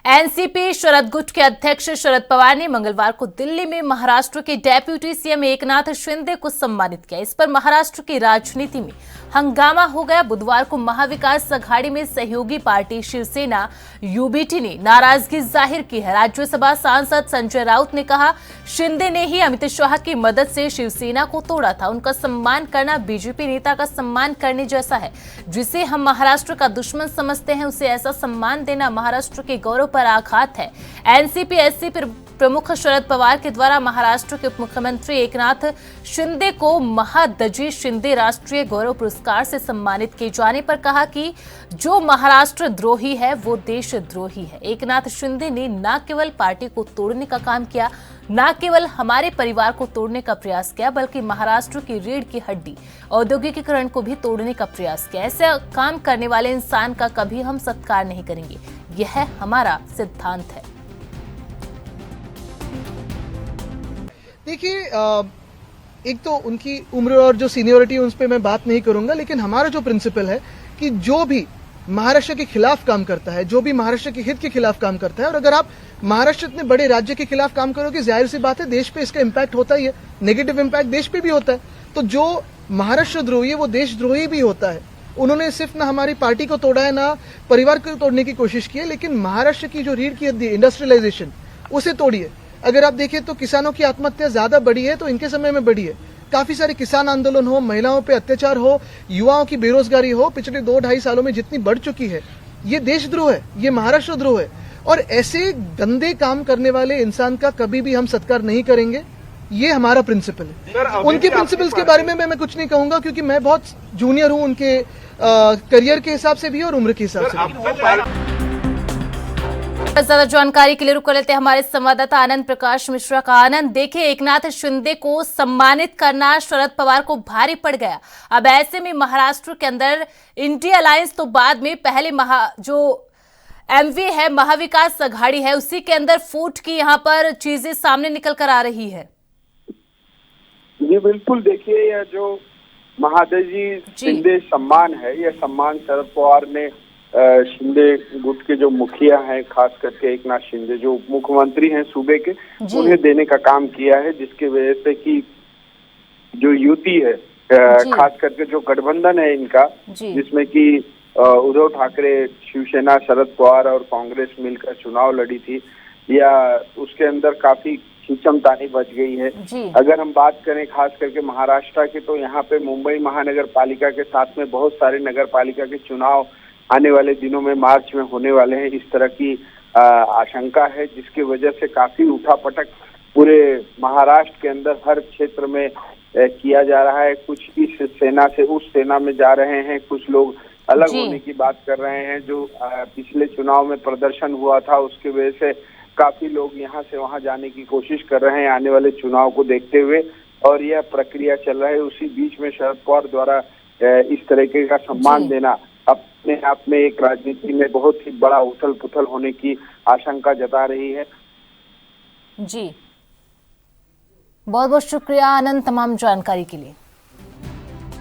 NCP शरद गुट के अध्यक्ष शरद पवार ने मंगलवार को दिल्ली में महाराष्ट्र के डेप्यूटी सीएम एकनाथ शिंदे को सम्मानित किया। इस पर महाराष्ट्र की राजनीति में हंगामा हो गया। बुधवार को महाविकास अघाड़ी में सहयोगी पार्टी शिवसेना यूबीटी ने नाराजगी जाहिर की है। राज्यसभा सांसद संजय राउत ने कहा, शिंदे ने ही अमित शाह की मदद से शिवसेना को तोड़ा था। उनका सम्मान करना बीजेपी नेता का सम्मान करने जैसा है। जिसे हम महाराष्ट्र का दुश्मन समझते हैं, उसे ऐसा सम्मान देना महाराष्ट्र के गौरव पर आघात है। एनसीपी एससी प्रमुख शरद पवार के द्वारा महाराष्ट्र के उप मुख्यमंत्री एकनाथ शिंदे को महादजी शिंदे राष्ट्रीय गौरव पुरस्कार से सम्मानित किए जाने पर कहा कि जो महाराष्ट्र द्रोही है वो देशद्रोही है। एकनाथ शिंदे ने न केवल पार्टी को तोड़ने का काम किया, न केवल हमारे परिवार को तोड़ने का प्रयास किया, बल्कि महाराष्ट्र की रीढ़ की हड्डी औद्योगिकीकरण को भी तोड़ने का प्रयास किया। ऐसा काम करने वाले इंसान का कभी हम सत्कार नहीं करेंगे। यह हमारा सिद्धांत है। देखिए, एक तो उनकी उम्र और जो सीनियरिटी उस पर मैं बात नहीं करूंगा, लेकिन हमारा जो प्रिंसिपल है कि जो भी महाराष्ट्र के खिलाफ काम करता है, जो भी महाराष्ट्र के हित के खिलाफ काम करता है, और अगर आप महाराष्ट्र इतने बड़े राज्य के खिलाफ काम करोगे, जाहिर सी बात है देश पे इसका इम्पैक्ट होता ही है। नेगेटिव इम्पैक्ट देश पे भी होता है। तो जो महाराष्ट्र द्रोही है वो देशद्रोही भी होता है। उन्होंने सिर्फ ना हमारी पार्टी को तोड़ा है, ना परिवार को तोड़ने की कोशिश की है, लेकिन महाराष्ट्र की जो रीढ़ की हड्डी इंडस्ट्रियलाइजेशन उसे तोड़ी है। अगर आप देखें तो किसानों की आत्महत्या ज्यादा बढ़ी है तो इनके समय में बढ़ी है। काफी सारे किसान आंदोलन हो, महिलाओं पे अत्याचार हो, युवाओं की बेरोजगारी हो, पिछले 2-2.5 सालों में जितनी बढ़ चुकी है, ये देशद्रोह है, ये महाराष्ट्र द्रोह है। और ऐसे गंदे काम करने वाले इंसान का कभी भी हम सत्कार नहीं करेंगे। ये हमारा प्रिंसिपल है। उनके प्रिंसिपल्स के बारे में मैं कुछ नहीं कहूंगा, क्योंकि मैं बहुत जूनियर हूं उनके करियर के हिसाब से भी और उम्र के हिसाब से भी। ज्यादा जानकारी के लिए रुक लेते हैं हमारे संवाददाता आनंद प्रकाश मिश्रा का। आनंद, देखिए, एकनाथ शिंदे को सम्मानित करना शरद पवार को भारी पड़ गया। अब ऐसे में महाराष्ट्र के अंदर इंडिया अलायंस तो बाद में, पहले जो एमवी है, महाविकास अघाड़ी है, उसी के अंदर फूट की यहाँ पर चीजें सामने निकल कर आ रही है। जी बिल्कुल, देखिए, यह जो महादजी शिंदे सम्मान है, यह सम्मान शरद पवार ने शिंदे गुट के जो मुखिया हैं, खास करके एकनाथ शिंदे जो उप मुख्यमंत्री हैं सूबे के, उन्हें देने का काम किया है, जिसकी वजह से कि जो युति है, खास करके जो गठबंधन है इनका, जिसमें कि उद्धव ठाकरे, शिवसेना, शरद पवार और कांग्रेस मिलकर चुनाव लड़ी थी, या उसके अंदर काफी खींचमतानी बच गई है। अगर हम बात करें खास करके महाराष्ट्र के, तो यहाँ पे मुंबई महानगर पालिका के साथ में बहुत सारे नगर पालिका के चुनाव आने वाले दिनों में मार्च में होने वाले हैं। इस तरह की आशंका है, जिसकी वजह से काफी उठापटक पूरे महाराष्ट्र के अंदर हर क्षेत्र में किया जा रहा है। कुछ इस सेना से उस सेना में जा रहे हैं, कुछ लोग अलग होने की बात कर रहे हैं। जो पिछले चुनाव में प्रदर्शन हुआ था, उसकी वजह से काफी लोग यहाँ से वहाँ जाने की कोशिश कर रहे हैं आने वाले चुनाव को देखते हुए, और यह प्रक्रिया चल रहा है। उसी बीच में शरद पवार द्वारा इस तरीके का सम्मान देना अपने आप में एक राजनीति में बहुत ही बड़ा उथल पुथल होने की आशंका जता रही है। जी, बहुत बहुत शुक्रिया आनंद तमाम जानकारी के लिए।